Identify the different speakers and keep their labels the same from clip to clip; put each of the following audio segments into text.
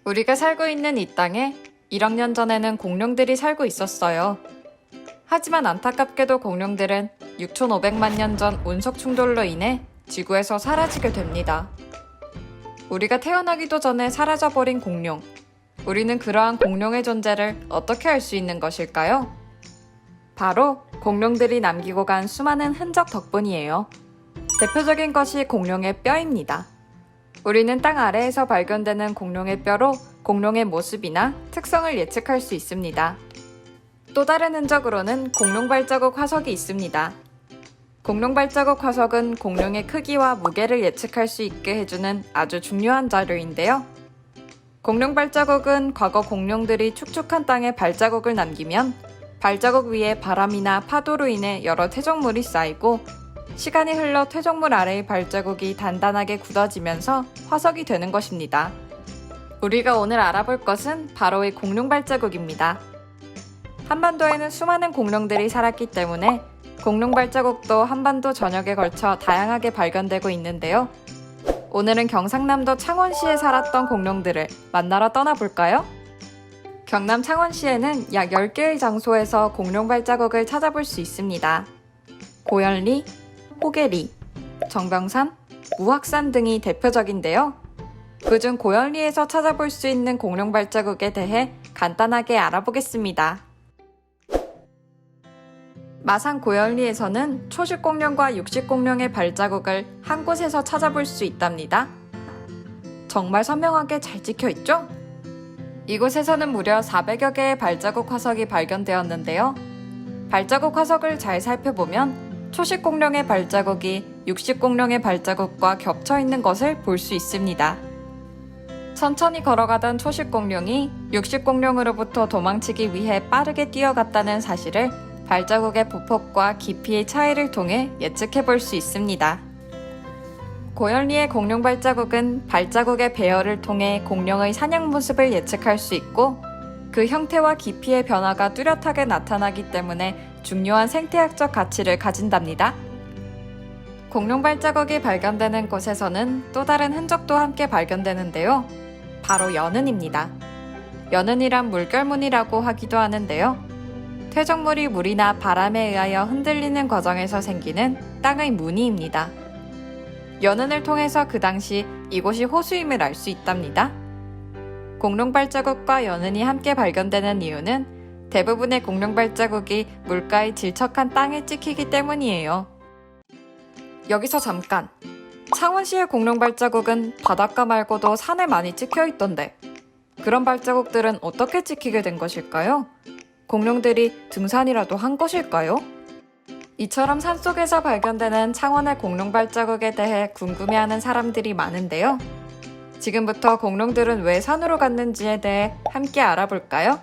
Speaker 1: 우리가 살고 있는 이 땅에 1억 년 전에는 공룡들이 살고 있었어요. 하지만 안타깝게도 공룡들은 6,500만 년 전 운석 충돌로 인해 지구에서 사라지게 됩니다. 우리가 태어나기도 전에 사라져버린 공룡. 우리는 그러한 공룡의 존재를 어떻게 알 수 있는 것일까요? 바로 공룡들이 남기고 간 수많은 흔적 덕분이에요. 대표적인 것이 공룡의 뼈입니다. 우리는 땅 아래에서 발견되는 공룡의 뼈로 공룡의 모습이나 특성을 예측할 수 있습니다. 또 다른 흔적으로는 공룡 발자국 화석이 있습니다. 공룡 발자국 화석은 공룡의 크기와 무게를 예측할 수 있게 해주는 아주 중요한 자료인데요. 공룡 발자국은 과거 공룡들이 축축한 땅에 발자국을 남기면 발자국 위에 바람이나 파도로 인해 여러 퇴적물이 쌓이고 시간이 흘러 퇴적물 아래의 발자국이 단단하게 굳어지면서 화석이 되는 것입니다. 우리가 오늘 알아볼 것은 바로 이 공룡 발자국입니다. 한반도에는 수많은 공룡들이 살았기 때문에 공룡 발자국도 한반도 전역에 걸쳐 다양하게 발견되고 있는데요. 오늘은 경상남도 창원시에 살았던 공룡들을 만나러 떠나볼까요? 경남 창원시에는 약 10개의 장소에서 공룡 발자국을 찾아볼 수 있습니다. 고열리, 호계리, 정병산, 무악산 등이 대표적인데요. 그중 고열리에서 찾아볼 수 있는 공룡 발자국에 대해 간단하게 알아보겠습니다. 마산 고열리에서는 초식 공룡과 육식 공룡의 발자국을 한 곳에서 찾아볼 수 있답니다. 정말 선명하게 잘 찍혀있죠? 이곳에서는 무려 400여 개의 발자국 화석이 발견되었는데요. 발자국 화석을 잘 살펴보면 초식 공룡의 발자국이 육식 공룡의 발자국과 겹쳐 있는 것을 볼 수 있습니다. 천천히 걸어가던 초식 공룡이 육식 공룡으로부터 도망치기 위해 빠르게 뛰어갔다는 사실을 발자국의 부폭과 깊이의 차이를 통해 예측해 볼 수 있습니다. 고열리의 공룡 발자국은 발자국의 배열을 통해 공룡의 사냥 모습을 예측할 수 있고 그 형태와 깊이의 변화가 뚜렷하게 나타나기 때문에 중요한 생태학적 가치를 가진답니다. 공룡 발자국이 발견되는 곳에서는 또 다른 흔적도 함께 발견되는데요. 바로 연은입니다. 연은이란 물결무늬라고 하기도 하는데요. 퇴적물이 물이나 바람에 의하여 흔들리는 과정에서 생기는 땅의 무늬입니다. 연은을 통해서 그 당시 이곳이 호수임을 알 수 있답니다. 공룡 발자국과 연은이 함께 발견되는 이유는 대부분의 공룡 발자국이 물가의 질척한 땅에 찍히기 때문이에요. 여기서 잠깐! 창원시의 공룡 발자국은 바닷가 말고도 산에 많이 찍혀 있던데 그런 발자국들은 어떻게 찍히게 된 것일까요? 공룡들이 등산이라도 한 것일까요? 이처럼 산속에서 발견되는 창원의 공룡 발자국에 대해 궁금해하는 사람들이 많은데요. 지금부터 공룡들은 왜 산으로 갔는지에 대해 함께 알아볼까요?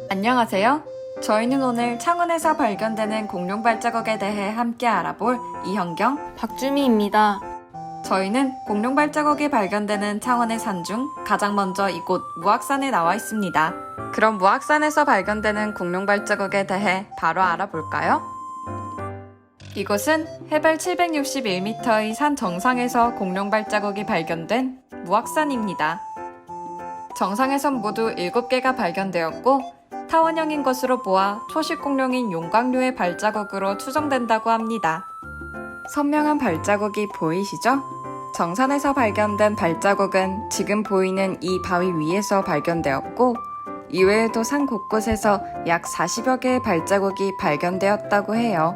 Speaker 1: 안녕하세요. 저희는 오늘 창원에서 발견되는 공룡 발자국에 대해 함께 알아볼 이현경,
Speaker 2: 박주미입니다.
Speaker 1: 저희는 공룡 발자국이 발견되는 창원의 산 중 가장 먼저 이곳 무악산에 나와 있습니다. 그럼 무악산에서 발견되는 공룡 발자국에 대해 바로 알아볼까요? 이곳은 해발 761m의 산 정상에서 공룡 발자국이 발견된 무악산입니다. 정상에선 모두 7개가 발견되었고 타원형인 것으로 보아 초식 공룡인 용광류의 발자국으로 추정된다고 합니다. 선명한 발자국이 보이시죠? 정산에서 발견된 발자국은 지금 보이는 이 바위 위에서 발견되었고 이외에도 산 곳곳에서 약 40여 개의 발자국이 발견되었다고 해요.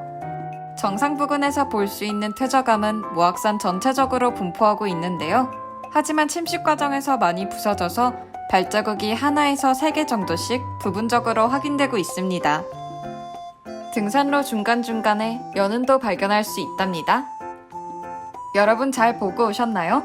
Speaker 1: 정상 부근에서 볼 수 있는 퇴적암은 무악산 전체적으로 분포하고 있는데요. 하지만 침식 과정에서 많이 부서져서 발자국이 하나에서 3개 정도씩 부분적으로 확인되고 있습니다. 등산로 중간중간에 연은도 발견할 수 있답니다. 여러분 잘 보고 오셨나요?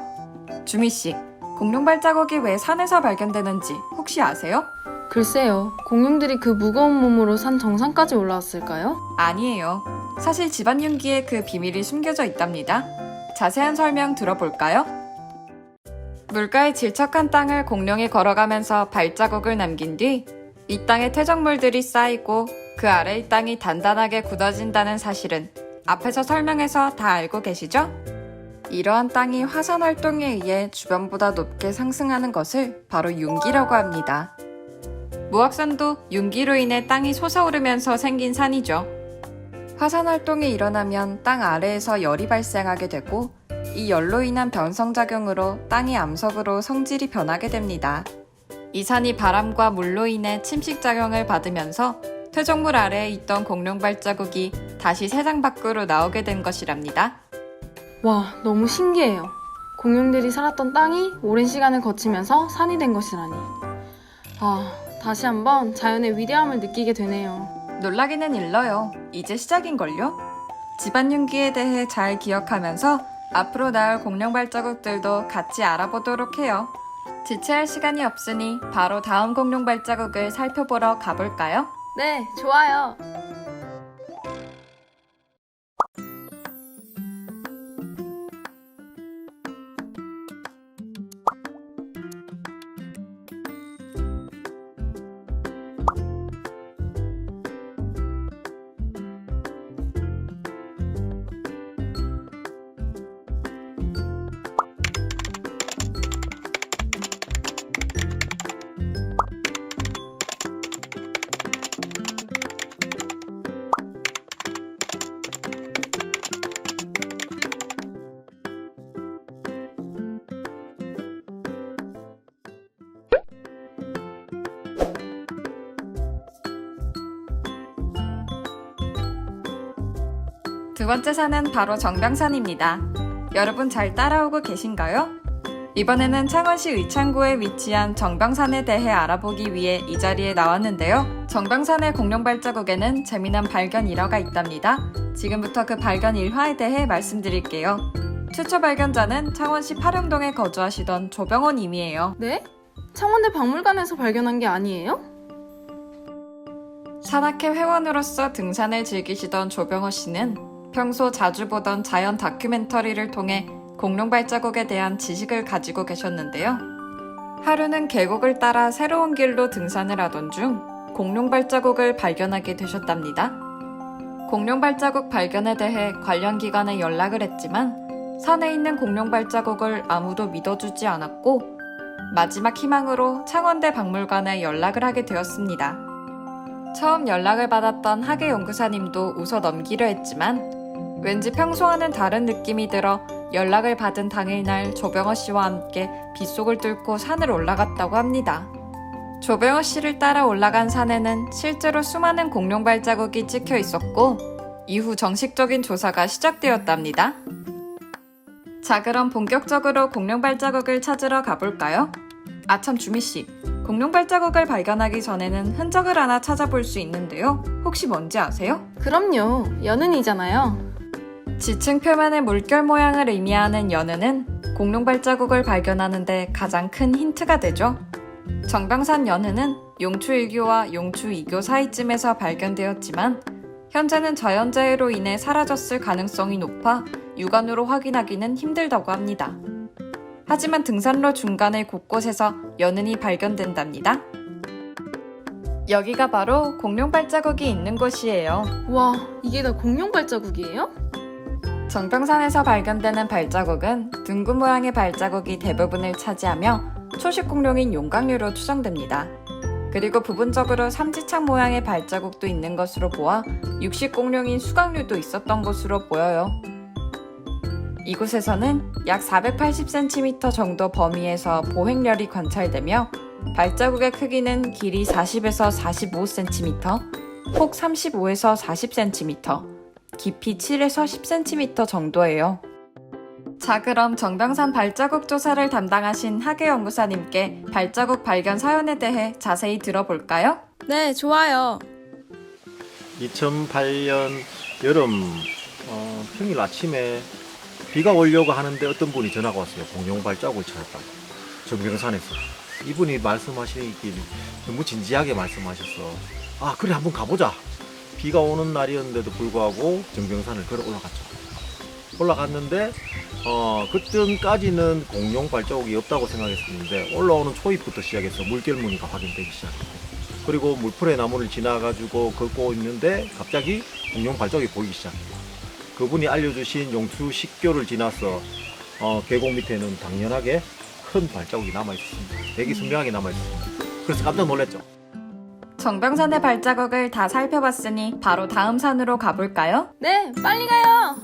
Speaker 1: 주미씨, 공룡 발자국이 왜 산에서 발견되는지 혹시 아세요?
Speaker 2: 글쎄요, 공룡들이 그 무거운 몸으로 산 정상까지 올라왔을까요?
Speaker 1: 아니에요. 사실 집안 흉기에 그 비밀이 숨겨져 있답니다. 자세한 설명 들어볼까요? 물가의 질척한 땅을 공룡이 걸어가면서 발자국을 남긴 뒤 이 땅에 퇴적물들이 쌓이고 그 아래의 땅이 단단하게 굳어진다는 사실은 앞에서 설명해서 다 알고 계시죠? 이러한 땅이 화산 활동에 의해 주변보다 높게 상승하는 것을 바로 융기라고 합니다. 무악산도 융기로 인해 땅이 솟아오르면서 생긴 산이죠. 화산 활동이 일어나면 땅 아래에서 열이 발생하게 되고 이 열로 인한 변성작용으로 땅이 암석으로 성질이 변하게 됩니다. 이 산이 바람과 물로 인해 침식작용을 받으면서 퇴적물 아래에 있던 공룡 발자국이 다시 세상 밖으로 나오게 된 것이랍니다.
Speaker 2: 와, 너무 신기해요. 공룡들이 살았던 땅이 오랜 시간을 거치면서 산이 된 것이라니. 아, 다시 한번 자연의 위대함을 느끼게 되네요.
Speaker 1: 놀라기는 일러요. 이제 시작인걸요? 집안 융기에 대해 잘 기억하면서 앞으로 나올 공룡 발자국들도 같이 알아보도록 해요. 지체할 시간이 없으니 바로 다음 공룡 발자국을 살펴보러 가볼까요?
Speaker 2: 네, 좋아요.
Speaker 1: 두 번째 산은 바로 정병산입니다. 여러분 잘 따라오고 계신가요? 이번에는 창원시 의창구에 위치한 정병산에 대해 알아보기 위해 이 자리에 나왔는데요. 정병산의 공룡 발자국에는 재미난 발견 일화가 있답니다. 지금부터 그 발견 일화에 대해 말씀드릴게요. 최초 발견자는 창원시 파령동에 거주하시던 조병호 님이에요.
Speaker 2: 네? 창원대 박물관에서 발견한 게 아니에요?
Speaker 1: 산악회 회원으로서 등산을 즐기시던 조병호 씨는 평소 자주 보던 자연 다큐멘터리를 통해 공룡 발자국에 대한 지식을 가지고 계셨는데요. 하루는 계곡을 따라 새로운 길로 등산을 하던 중 공룡 발자국을 발견하게 되셨답니다. 공룡 발자국 발견에 대해 관련 기관에 연락을 했지만 산에 있는 공룡 발자국을 아무도 믿어주지 않았고 마지막 희망으로 창원대 박물관에 연락을 하게 되었습니다. 처음 연락을 받았던 학예 연구사님도 웃어 넘기려 했지만 왠지 평소와는 다른 느낌이 들어 연락을 받은 당일날 조병호 씨와 함께 빗속을 뚫고 산을 올라갔다고 합니다. 조병호 씨를 따라 올라간 산에는 실제로 수많은 공룡 발자국이 찍혀 있었고 이후 정식적인 조사가 시작되었답니다. 자, 그럼 본격적으로 공룡 발자국을 찾으러 가볼까요? 아참, 주미씨. 공룡 발자국을 발견하기 전에는 흔적을 하나 찾아볼 수 있는데요. 혹시 뭔지 아세요?
Speaker 2: 그럼요. 연은이잖아요.
Speaker 1: 지층 표면의 물결 모양을 의미하는 연은은 공룡 발자국을 발견하는데 가장 큰 힌트가 되죠. 정병산 연은은 용추 1교와 용추 2교 사이쯤에서 발견되었지만 현재는 자연재해로 인해 사라졌을 가능성이 높아 육안으로 확인하기는 힘들다고 합니다. 하지만 등산로 중간의 곳곳에서 연은이 발견된답니다. 여기가 바로 공룡 발자국이 있는 곳이에요.
Speaker 2: 와, 이게 다 공룡 발자국이에요?
Speaker 1: 정병산에서 발견되는 발자국은 둥근 모양의 발자국이 대부분을 차지하며 초식 공룡인 용광류로 추정됩니다. 그리고 부분적으로 삼지창 모양의 발자국도 있는 것으로 보아 육식 공룡인 수강류도 있었던 것으로 보여요. 이곳에서는 약 480cm 정도 범위에서 보행렬이 관찰되며 발자국의 크기는 길이 40에서 45cm, 폭 35에서 40cm, 깊이 7에서 10cm 정도예요. 자, 그럼 정병산 발자국 조사를 담당하신 학예 연구사님께 발자국 발견 사연에 대해 자세히 들어볼까요?
Speaker 2: 네, 좋아요.
Speaker 3: 2008년 여름 평일 아침에 비가 오려고 하는데 어떤 분이 전화가 왔어요. 공룡 발자국을 찾았다고. 정병산에서. 이분이 말씀하시길 너무 진지하게 말씀하셔서 아, 그래, 한번 가보자. 비가 오는 날이었는데도 불구하고 정병산을 걸어 올라갔죠. 올라갔는데 그때까지는 공룡 발자국이 없다고 생각했었는데 올라오는 초입부터 시작해서 물결무늬가 확인되기 시작했고 그리고 물풀의 나무를 지나가지고 걷고 있는데 갑자기 공룡 발자국이 보이기 시작해요. 그분이 알려주신 용수 식교를 지나서 계곡 밑에는 당연하게 큰 발자국이 남아있습니다. 되게 선명하게 남아있습니다. 그래서 깜짝 놀랐죠.
Speaker 1: 정병산의 발자국을 다 살펴봤으니 바로 다음 산으로 가볼까요?
Speaker 2: 네, 빨리 가요!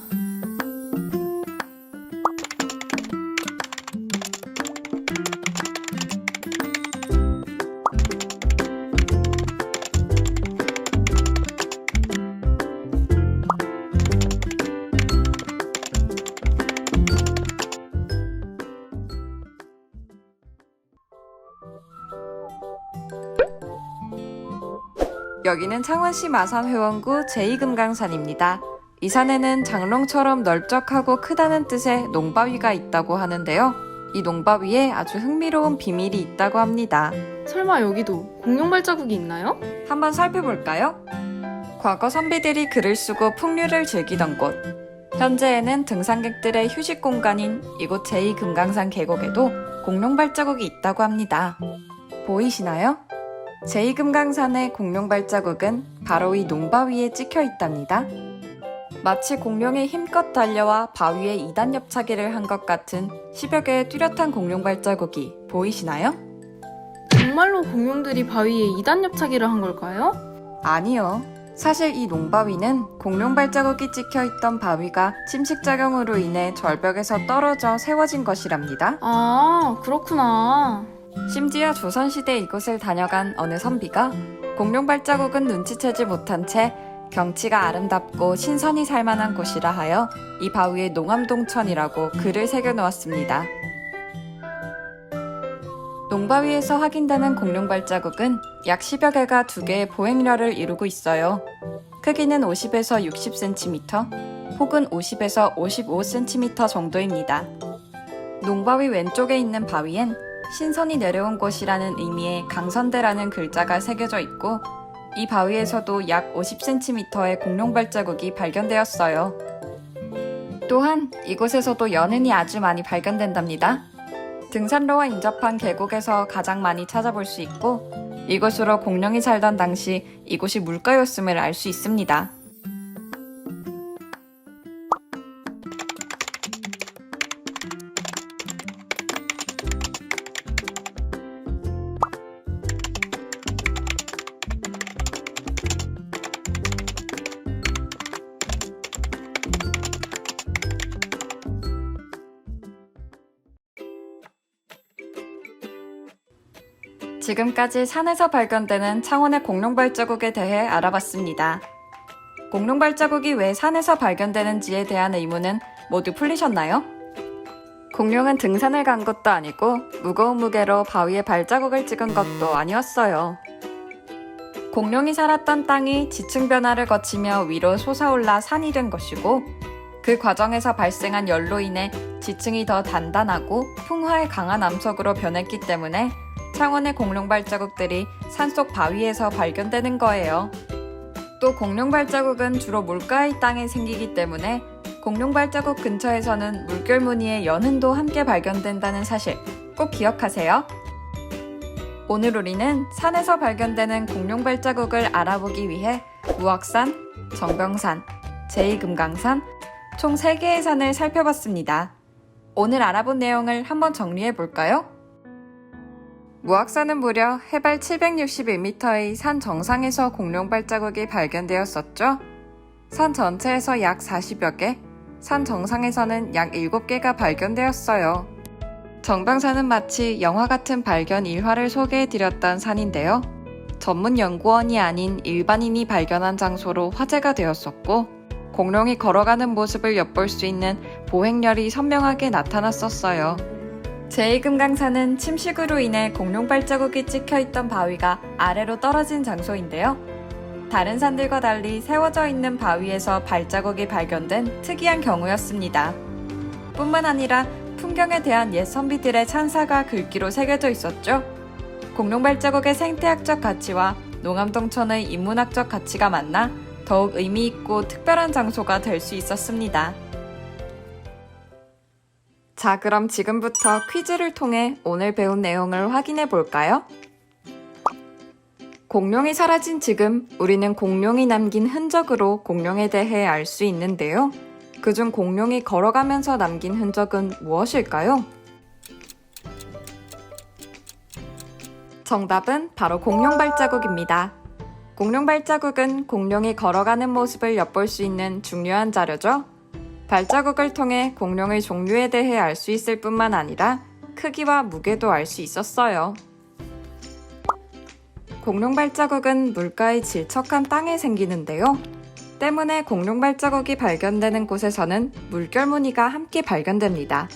Speaker 1: 여기는 창원시 마산회원구 제2금강산입니다. 이 산에는 장롱처럼 넓적하고 크다는 뜻의 농바위가 있다고 하는데요. 이 농바위에 아주 흥미로운 비밀이 있다고 합니다.
Speaker 2: 설마 여기도 공룡 발자국이 있나요?
Speaker 1: 한번 살펴볼까요? 과거 선비들이 글을 쓰고 풍류를 즐기던 곳. 현재에는 등산객들의 휴식 공간인 이곳 제2금강산 계곡에도 공룡 발자국이 있다고 합니다. 보이시나요? 제2금강산의 공룡 발자국은 바로 이 농바위에 찍혀 있답니다. 마치 공룡이 힘껏 달려와 바위에 2단 옆차기를 한 것 같은 10여 개의 뚜렷한 공룡 발자국이 보이시나요?
Speaker 2: 정말로 공룡들이 바위에 2단 옆차기를 한 걸까요?
Speaker 1: 아니요. 사실 이 농바위는 공룡 발자국이 찍혀 있던 바위가 침식작용으로 인해 절벽에서 떨어져 세워진 것이랍니다.
Speaker 2: 아, 그렇구나.
Speaker 1: 심지어 조선시대 이곳을 다녀간 어느 선비가 공룡 발자국은 눈치채지 못한 채 경치가 아름답고 신선히 살만한 곳이라 하여 이 바위에 농암동천이라고 글을 새겨놓았습니다. 농바위에서 확인되는 공룡 발자국은 약 10여 개가 2개의 보행렬을 이루고 있어요. 크기는 50에서 60cm, 폭은 50에서 55cm 정도입니다. 농바위 왼쪽에 있는 바위엔 신선이 내려온 곳이라는 의미의 강선대라는 글자가 새겨져 있고 이 바위에서도 약 50cm의 공룡 발자국이 발견되었어요. 또한 이곳에서도 연은이 아주 많이 발견된답니다. 등산로와 인접한 계곡에서 가장 많이 찾아볼 수 있고 이곳으로 공룡이 살던 당시 이곳이 물가였음을 알 수 있습니다. 지금까지 산에서 발견되는 창원의 공룡 발자국에 대해 알아봤습니다. 공룡 발자국이 왜 산에서 발견되는지에 대한 의문은 모두 풀리셨나요? 공룡은 등산을 간 것도 아니고 무거운 무게로 바위에 발자국을 찍은 것도 아니었어요. 공룡이 살았던 땅이 지층 변화를 거치며 위로 솟아올라 산이 된 것이고 그 과정에서 발생한 열로 인해 지층이 더 단단하고 풍화에 강한 암석으로 변했기 때문에 창원의 공룡 발자국들이 산속 바위에서 발견되는 거예요. 또 공룡 발자국은 주로 물가의 땅에 생기기 때문에 공룡 발자국 근처에서는 물결 무늬의 연흔도 함께 발견된다는 사실 꼭 기억하세요. 오늘 우리는 산에서 발견되는 공룡 발자국을 알아보기 위해 무악산, 정병산, 제2금강산 총 3개의 산을 살펴봤습니다. 오늘 알아본 내용을 한번 정리해 볼까요? 무악산은 무려 해발 761m의 산 정상에서 공룡 발자국이 발견되었었죠. 산 전체에서 약 40여 개, 산 정상에서는 약 7개가 발견되었어요. 정병산은 마치 영화 같은 발견 일화를 소개해드렸던 산인데요. 전문 연구원이 아닌 일반인이 발견한 장소로 화제가 되었었고, 공룡이 걸어가는 모습을 엿볼 수 있는 보행렬이 선명하게 나타났었어요. 제2금강산은 침식으로 인해 공룡 발자국이 찍혀있던 바위가 아래로 떨어진 장소인데요. 다른 산들과 달리 세워져 있는 바위에서 발자국이 발견된 특이한 경우였습니다. 뿐만 아니라 풍경에 대한 옛 선비들의 찬사가 글귀로 새겨져 있었죠. 공룡 발자국의 생태학적 가치와 농암동천의 인문학적 가치가 만나 더욱 의미 있고 특별한 장소가 될 수 있었습니다. 자, 그럼 지금부터 퀴즈를 통해 오늘 배운 내용을 확인해 볼까요? 공룡이 사라진 지금 우리는 공룡이 남긴 흔적으로 공룡에 대해 알 수 있는데요. 그중 공룡이 걸어가면서 남긴 흔적은 무엇일까요? 정답은 바로 공룡 발자국입니다. 공룡 발자국은 공룡이 걸어가는 모습을 엿볼 수 있는 중요한 자료죠. 발자국을 통해 공룡의 종류에 대해 알 수 있을 뿐만 아니라 크기와 무게도 알 수 있었어요. 공룡 발자국은 물가의 질척한 땅에 생기는데요. 때문에 공룡 발자국이 발견되는 곳에서는 물결 무늬가 함께 발견됩니다.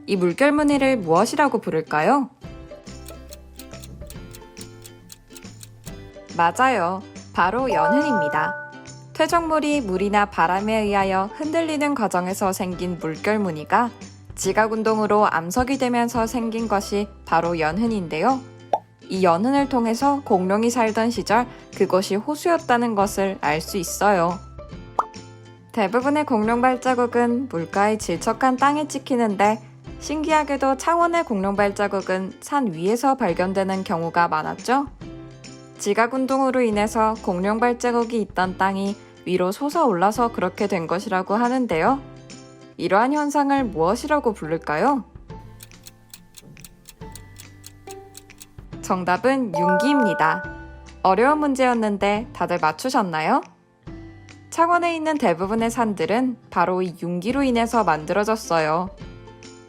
Speaker 1: 이 물결 무늬를 무엇이라고 부를까요? 맞아요. 바로 연흔입니다. 퇴적물이 물이나 바람에 의하여 흔들리는 과정에서 생긴 물결 무늬가 지각운동으로 암석이 되면서 생긴 것이 바로 연흔인데요. 이 연흔을 통해서 공룡이 살던 시절 그것이 호수였다는 것을 알 수 있어요. 대부분의 공룡 발자국은 물가의 질척한 땅에 찍히는데 신기하게도 창원의 공룡 발자국은 산 위에서 발견되는 경우가 많았죠. 지각운동으로 인해서 공룡 발자국이 있던 땅이 위로 솟아올라서 그렇게 된 것이라고 하는데요. 이러한 현상을 무엇이라고 부를까요? 정답은 융기입니다. 어려운 문제였는데 다들 맞추셨나요? 창원에 있는 대부분의 산들은 바로 이 융기로 인해서 만들어졌어요.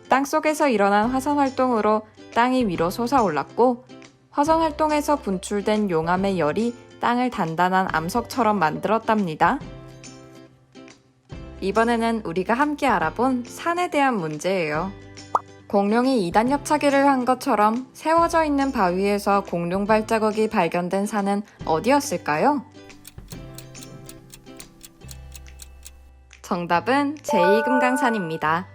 Speaker 1: 땅속에서 일어난 화산 활동으로 땅이 위로 솟아올랐고 화산 활동에서 분출된 용암의 열이 땅을 단단한 암석처럼 만들었답니다. 이번에는 우리가 함께 알아본 산에 대한 문제예요. 공룡이 2단 협차기를 한 것처럼 세워져 있는 바위에서 공룡 발자국이 발견된 산은 어디였을까요? 정답은 제2금강산입니다.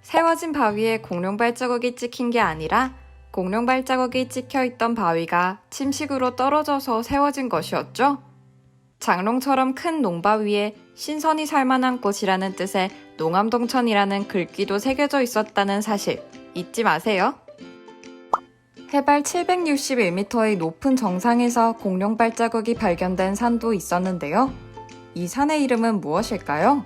Speaker 1: 세워진 바위에 공룡 발자국이 찍힌 게 아니라 공룡 발자국이 찍혀있던 바위가 침식으로 떨어져서 세워진 것이었죠. 장롱처럼 큰 농바위에 신선이 살만한 곳이라는 뜻의 농암동천이라는 글귀도 새겨져 있었다는 사실 잊지 마세요. 해발 761m의 높은 정상에서 공룡 발자국이 발견된 산도 있었는데요. 이 산의 이름은 무엇일까요?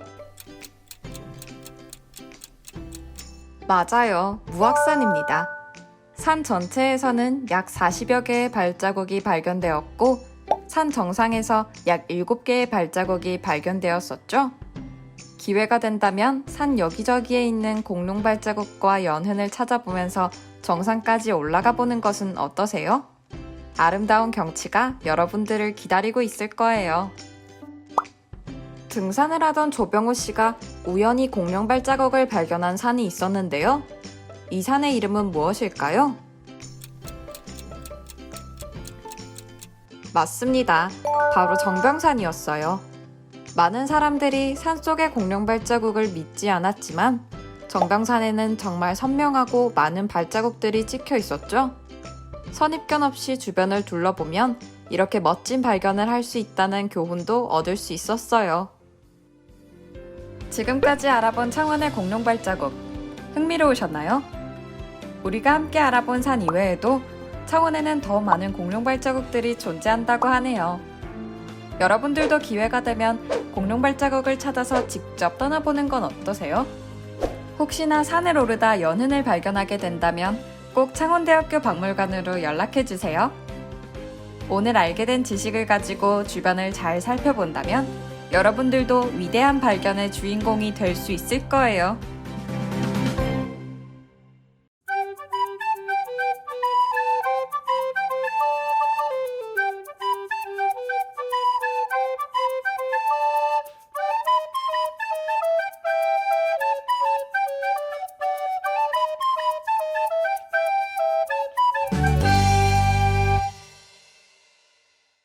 Speaker 1: 맞아요. 무악산입니다. 산 전체에서는 약 40여 개의 발자국이 발견되었고 산 정상에서 약 7개의 발자국이 발견되었었죠. 기회가 된다면 산 여기저기에 있는 공룡 발자국과 연흔을 찾아보면서 정상까지 올라가 보는 것은 어떠세요? 아름다운 경치가 여러분들을 기다리고 있을 거예요. 등산을 하던 조병우 씨가 우연히 공룡 발자국을 발견한 산이 있었는데요. 이 산의 이름은 무엇일까요? 맞습니다. 바로 정병산이었어요. 많은 사람들이 산속의 공룡 발자국을 믿지 않았지만 정병산에는 정말 선명하고 많은 발자국들이 찍혀 있었죠. 선입견 없이 주변을 둘러보면 이렇게 멋진 발견을 할 수 있다는 교훈도 얻을 수 있었어요. 지금까지 알아본 창원의 공룡 발자국, 흥미로우셨나요? 우리가 함께 알아본 산 이외에도 창원에는 더 많은 공룡 발자국들이 존재한다고 하네요. 여러분들도 기회가 되면 공룡 발자국을 찾아서 직접 떠나보는 건 어떠세요? 혹시나 산을 오르다 연흔을 발견하게 된다면 꼭 창원대학교 박물관으로 연락해주세요. 오늘 알게 된 지식을 가지고 주변을 잘 살펴본다면 여러분들도 위대한 발견의 주인공이 될 수 있을 거예요.